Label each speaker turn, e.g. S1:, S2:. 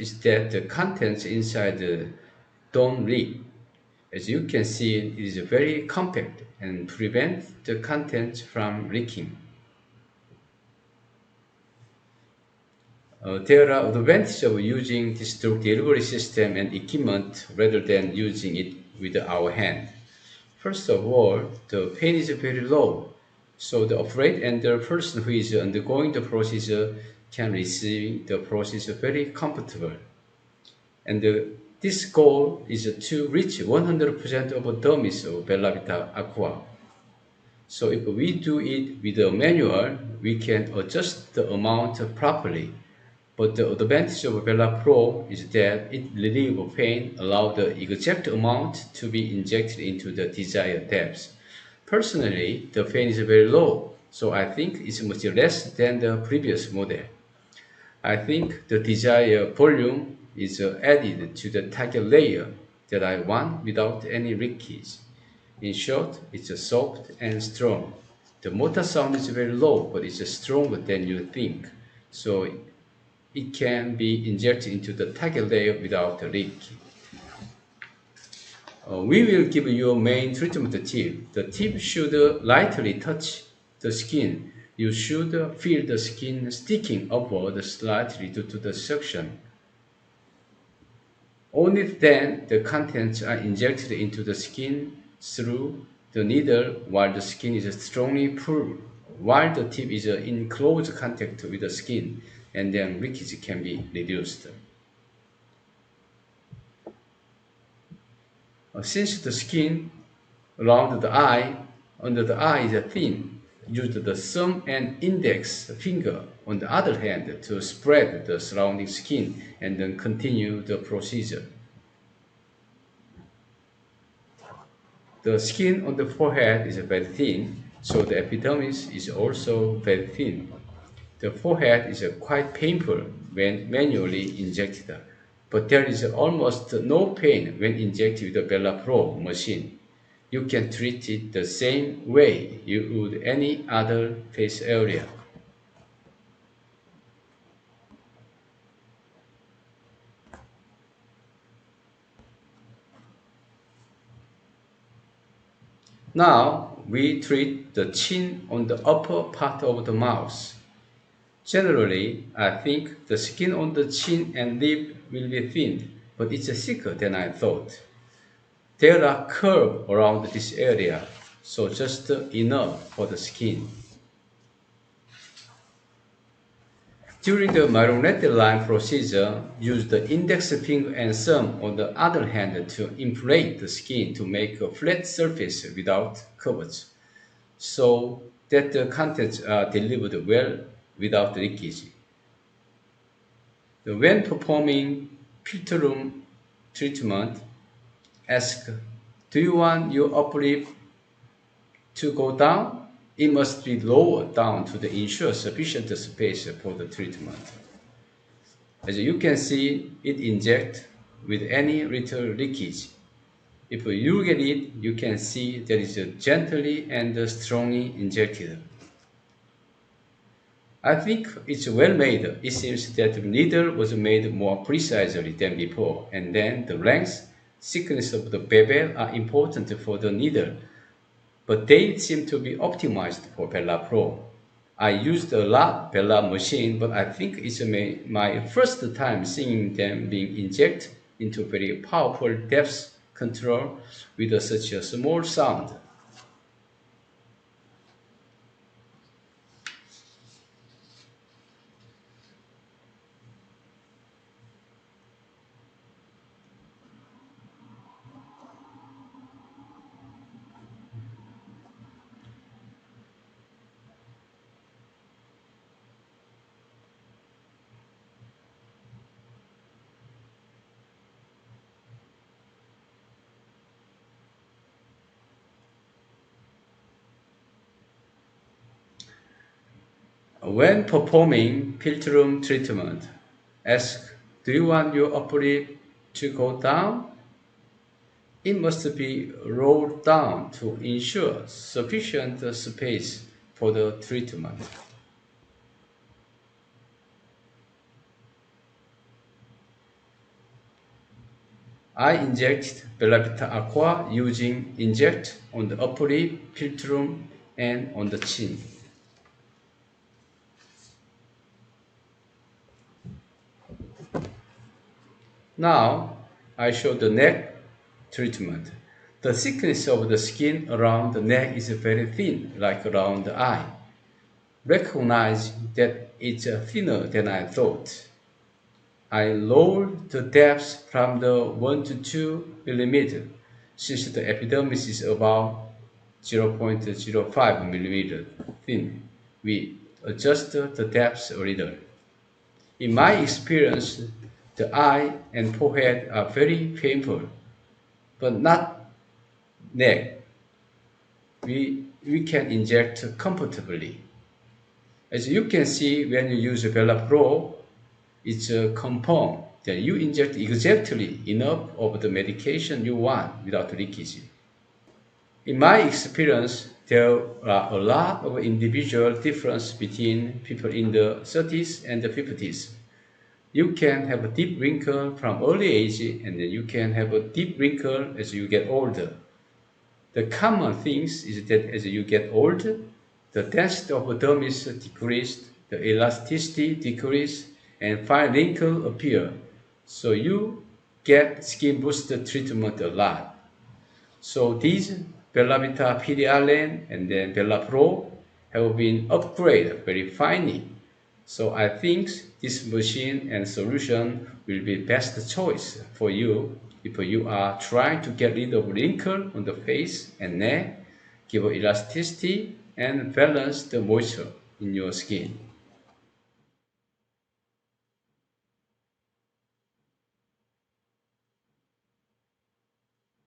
S1: is that the contents inside don't leak. As you can see, it is very compact and prevents the contents from leaking. There are advantages of using this drug delivery system and equipment rather than using it with our hand. First of all, the pain is very low, so the operator and the person who is undergoing the procedure can receive the procedure very comfortable. And this goal is to reach 100% of dummies of Bellavita Aqua. So if we do it with a manual, we can adjust the amount properly. But the advantage of Bella Pro is that it relieves pain, allows the exact amount to be injected into the desired depth. Personally, the pain is very low, so I think it's much less than the previous model. I think the desired volume is added to the target layer that I want without any leakage. In short, it's soft and strong. The motor sound is very low, but it's stronger than you think. So it can be injected into the target layer without leaking. We will give you a main treatment tip. The tip should lightly touch the skin. You should feel the skin sticking upward slightly due to the suction. Only then the contents are injected into the skin through the needle while the skin is strongly pulled, while the tip is in close contact with the skin, and then leakage can be reduced. Since the skin around the eye, under the eye is thin, use the thumb and index finger on the other hand to spread the surrounding skin and then continue the procedure. The skin on the forehead is very thin, so the epidermis is also very thin. The forehead is quite painful when manually injected, but there is almost no pain when injected with the Bella Pro machine. You can treat it the same way you would any other face area. Now we treat the chin on the upper part of the mouth. Generally, I think the skin on the chin and lip will be thin, but it's thicker than I thought. There are curves around this area, so just enough for the skin. During the marionette line procedure, use the index finger and thumb on the other hand to inflate the skin to make a flat surface without curves, so that the contents are delivered well without leakage. When performing filter room treatment, ask, do you want your upper lip to go down? It must be lowered down to ensure sufficient space for the treatment. As you can see, it injects with any little leakage. If you get it, you can see that it's gently and strongly injected. I think it's well made. It seems that the needle was made more precisely than before, and then the length, thickness of the bevel are important for the needle, but they seem to be optimized for Bella Pro. I used a lot Bella machine, but I think it's my first time seeing them being injected into very powerful depth control with such a small sound. When performing filtrum treatment, ask, do you want your upper lip to go down? It must be rolled down to ensure sufficient space for the treatment. I injected Bellavita Aqua using inject on the upper lip, philtrum, and on the chin. Now I show the neck treatment. The thickness of the skin around the neck is very thin, like around the eye. Recognize that it's thinner than I thought. I lowered the depth from the 1 to 2 millimeter, since the epidermis is about 0.05 millimeter thin. We adjusted the depth a little. In my experience, the eye and forehead are very painful, but not neck. We can inject comfortably. As you can see, when you use Bella Pro, it's a compound that you inject exactly enough of the medication you want without leakage. In my experience, there are a lot of individual difference between people in the 30s and the 50s. You can have a deep wrinkle from early age, and then you can have a deep wrinkle as you get older. The common thing is that as you get older, the density of the dermis decreased, the elasticity decreased, and fine wrinkles appear. So you get skin booster treatment a lot. So these Bellavita PDRN and then Bella Pro have been upgraded very finely. So I think this machine and solution will be best choice for you if you are trying to get rid of wrinkle on the face and neck, give elasticity and balance the moisture in your skin.